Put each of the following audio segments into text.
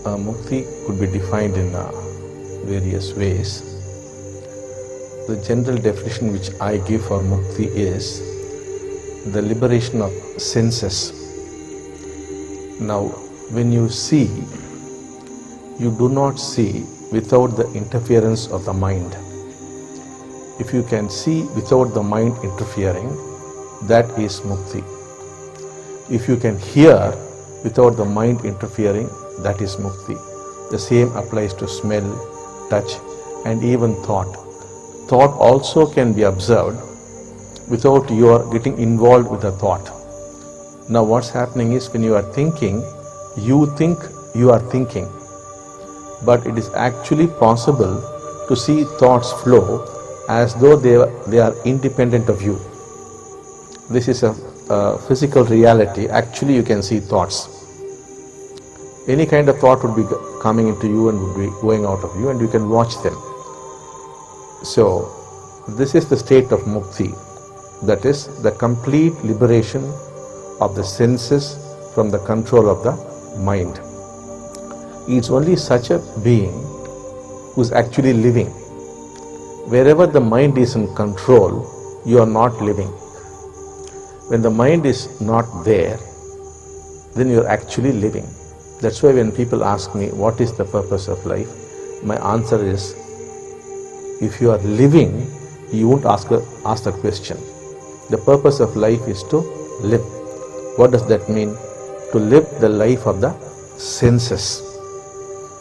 Mukti could be defined in various ways. The general definition which I give for Mukti is the liberation of senses. Now, when you see, you do not see without the interference of the mind. If you can see without the mind interfering, that is Mukti. If you can hear without the mind interfering, that is Mukti. The same applies to smell, touch, and even thought. Thought also can be observed without your getting involved with the thought. Now what's happening is, when you are thinking, you think you are thinking, but it is actually possible to see thoughts flow as though they are independent of you. This is a physical reality. Actually you can see thoughts. Any kind of thought would be coming into you and would be going out of you, and you can watch them. So this is the state of Mukti, that is the complete liberation of the senses from the control of the mind. It's only such a being who is actually living. Wherever the mind is in control, you are not living. When the mind is not there, then you are actually living. That's why when people ask me, what is the purpose of life? My answer is, if you are living, you won't ask the question. The purpose of life is to live. What does that mean? To live the life of the senses.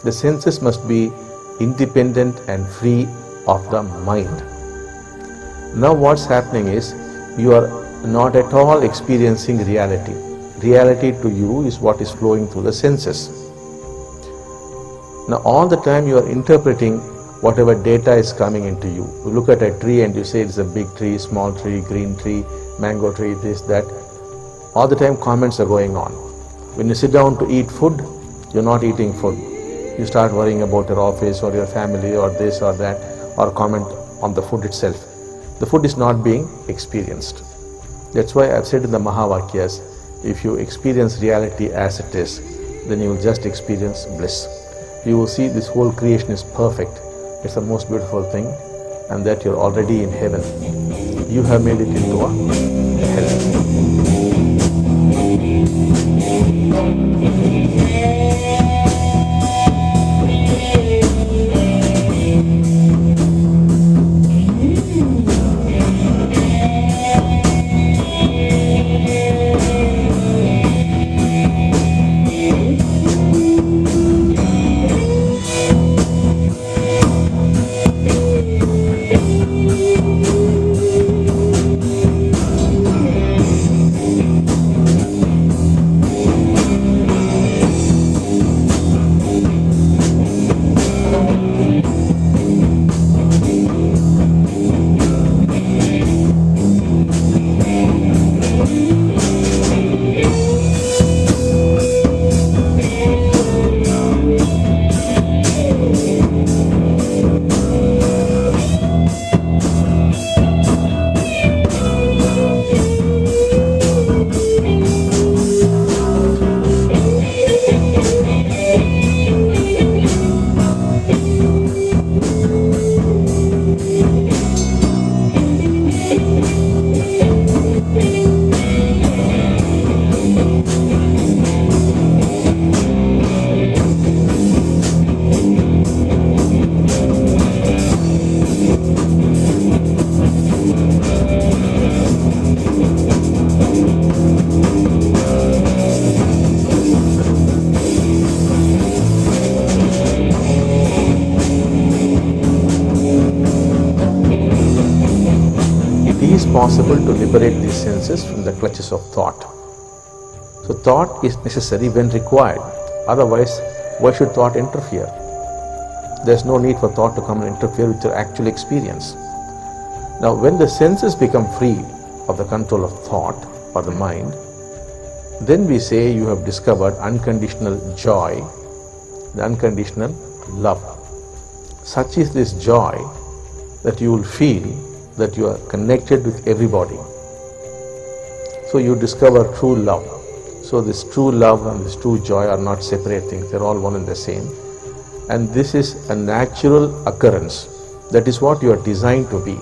The senses must be independent and free of the mind. Now what's happening is, you are not at all experiencing reality. Reality to you is what is flowing through the senses. Now all the time you are interpreting whatever data is coming into you. You look at a tree and you say it's a big tree, small tree, green tree, mango tree, this, that. All the time comments are going on. When you sit down to eat food, you're not eating food. You start worrying about your office or your family or this or that, or comment on the food itself. The food is not being experienced. That's why I've said in the Mahavakyas, if you experience reality as it is, then you will just experience bliss. You will see this whole creation is perfect. It's the most beautiful thing, and that you're already in heaven. You have made it into a hell. Possible to liberate these senses from the clutches of thought. So thought is necessary when required. Otherwise, why should thought interfere? There's no need for thought to come and interfere with your actual experience. Now, when the senses become free of the control of thought or the mind, then we say you have discovered unconditional joy, the unconditional love. Such is this joy that you will feel that you are connected with everybody. So you discover true love. So this true love and this true joy are not separate things, they're all one and the same. And this is a natural occurrence. That is what you are designed to be.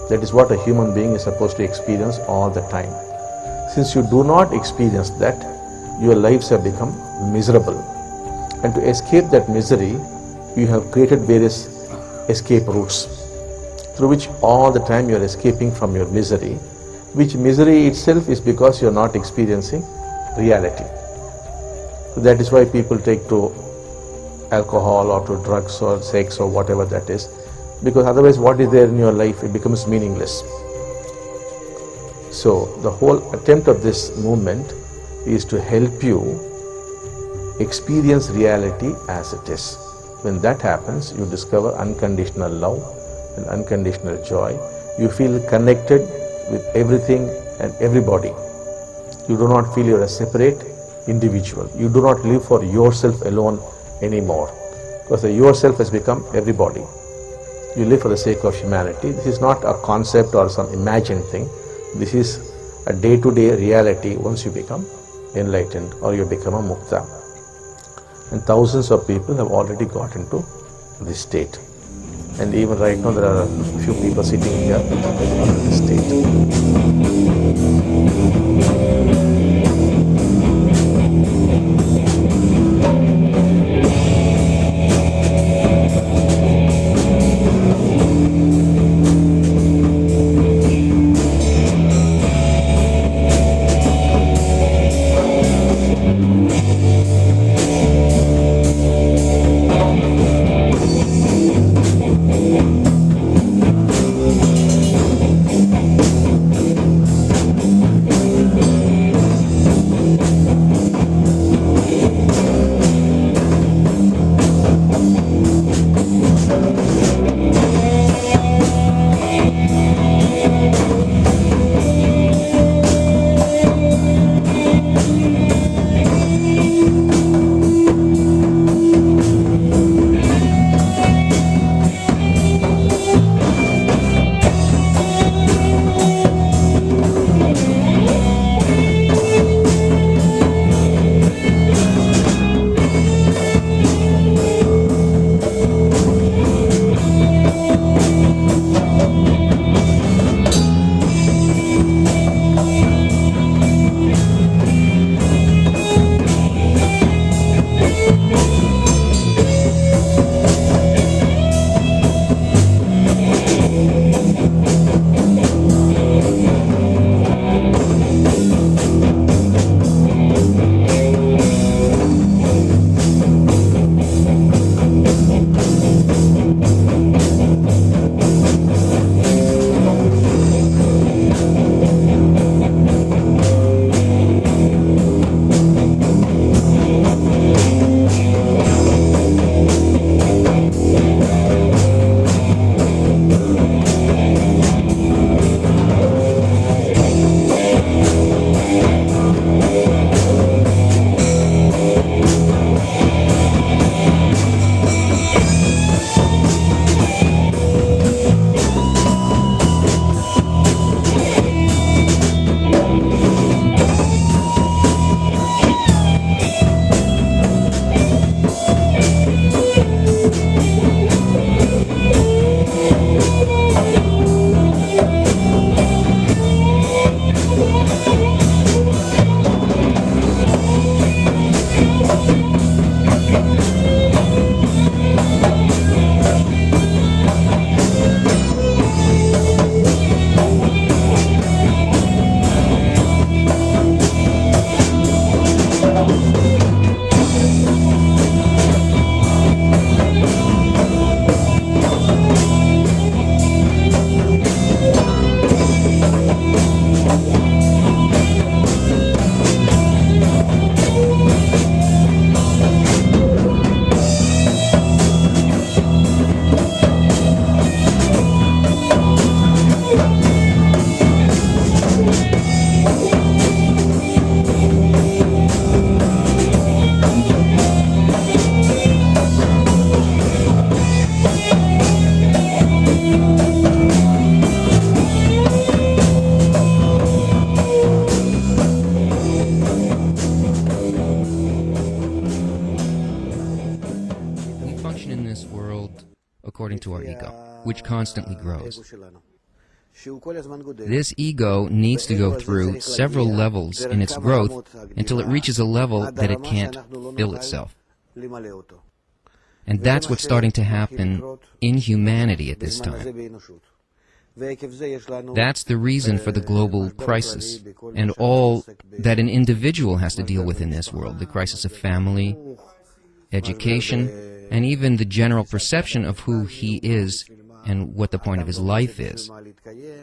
That is what a human being is supposed to experience all the time. Since you do not experience that, your lives have become miserable. And to escape that misery, you have created various escape routes through which all the time you are escaping from your misery, which misery itself is because you are not experiencing reality. So that is why people take to alcohol or to drugs or sex or whatever that is, because otherwise what is there in your life, it becomes meaningless. So the whole attempt of this movement is to help you experience reality as it is. When that happens, you discover unconditional love and unconditional joy. You feel connected with everything and everybody. You do not feel you are a separate individual. You do not live for yourself alone anymore, because the yourself has become everybody. You live for the sake of humanity. This is not a concept or some imagined thing. This is a day-to-day reality once you become enlightened or you become a mukta. And thousands of people have already got into this state. And even right now there are a few people sitting here in this state. in this world according to our ego, which constantly grows. This ego needs to go through several levels in its growth until it reaches a level that it can't fill itself. And that's what's starting to happen in humanity at this time. That's the reason for the global crisis and all that an individual has to deal with in this world, the crisis of family, education, and even the general perception of who he is and what the point of his life is.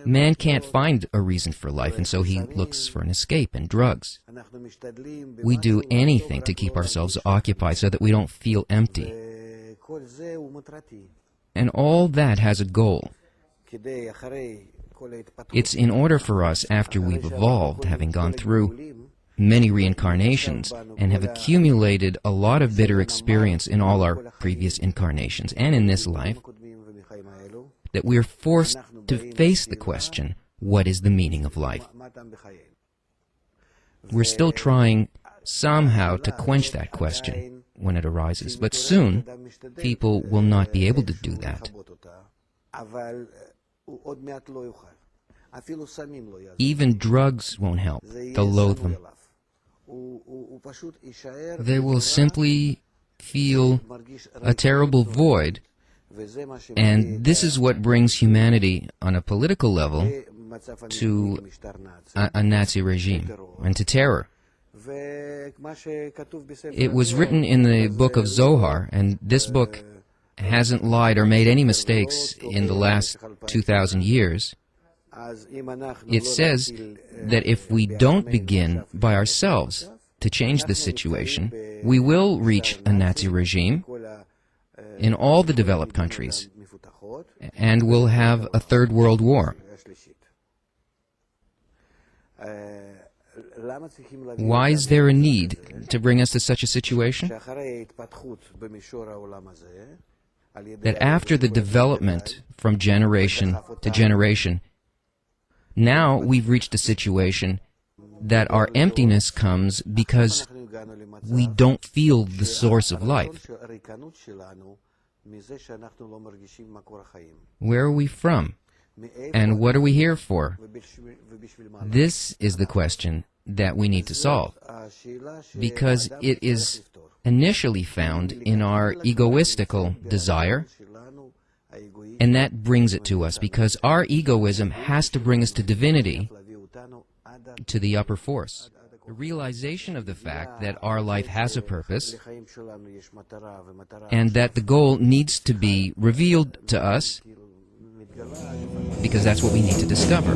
Man can't find a reason for life, and so he looks for an escape in drugs. We do anything to keep ourselves occupied so that we don't feel empty. And all that has a goal. It's in order for us, after we've evolved, having gone through many reincarnations, and have accumulated a lot of bitter experience in all our previous incarnations, and in this life, that we are forced to face the question, what is the meaning of life? We're still trying somehow to quench that question when it arises, but soon people will not be able to do that. Even drugs won't help. They'll loathe them. They will simply feel a terrible void, and this is what brings humanity on a political level to a Nazi regime and to terror. It was written in the book of Zohar, and this book hasn't lied or made any mistakes in the last 2,000 years. It says that if we don't begin by ourselves to change the situation, we will reach a Nazi regime in all the developed countries, and we'll have a third world war. Why is there a need to bring us to such a situation? That after the development from generation to generation, now we've reached a situation that our emptiness comes because we don't feel the source of life. Where are we from? And what are we here for? This is the question that we need to solve, because it is initially found in our egoistical desire, and that brings it to us, because our egoism has to bring us to divinity, to the upper force. The realization of the fact that our life has a purpose, and that the goal needs to be revealed to us, because that's what we need to discover.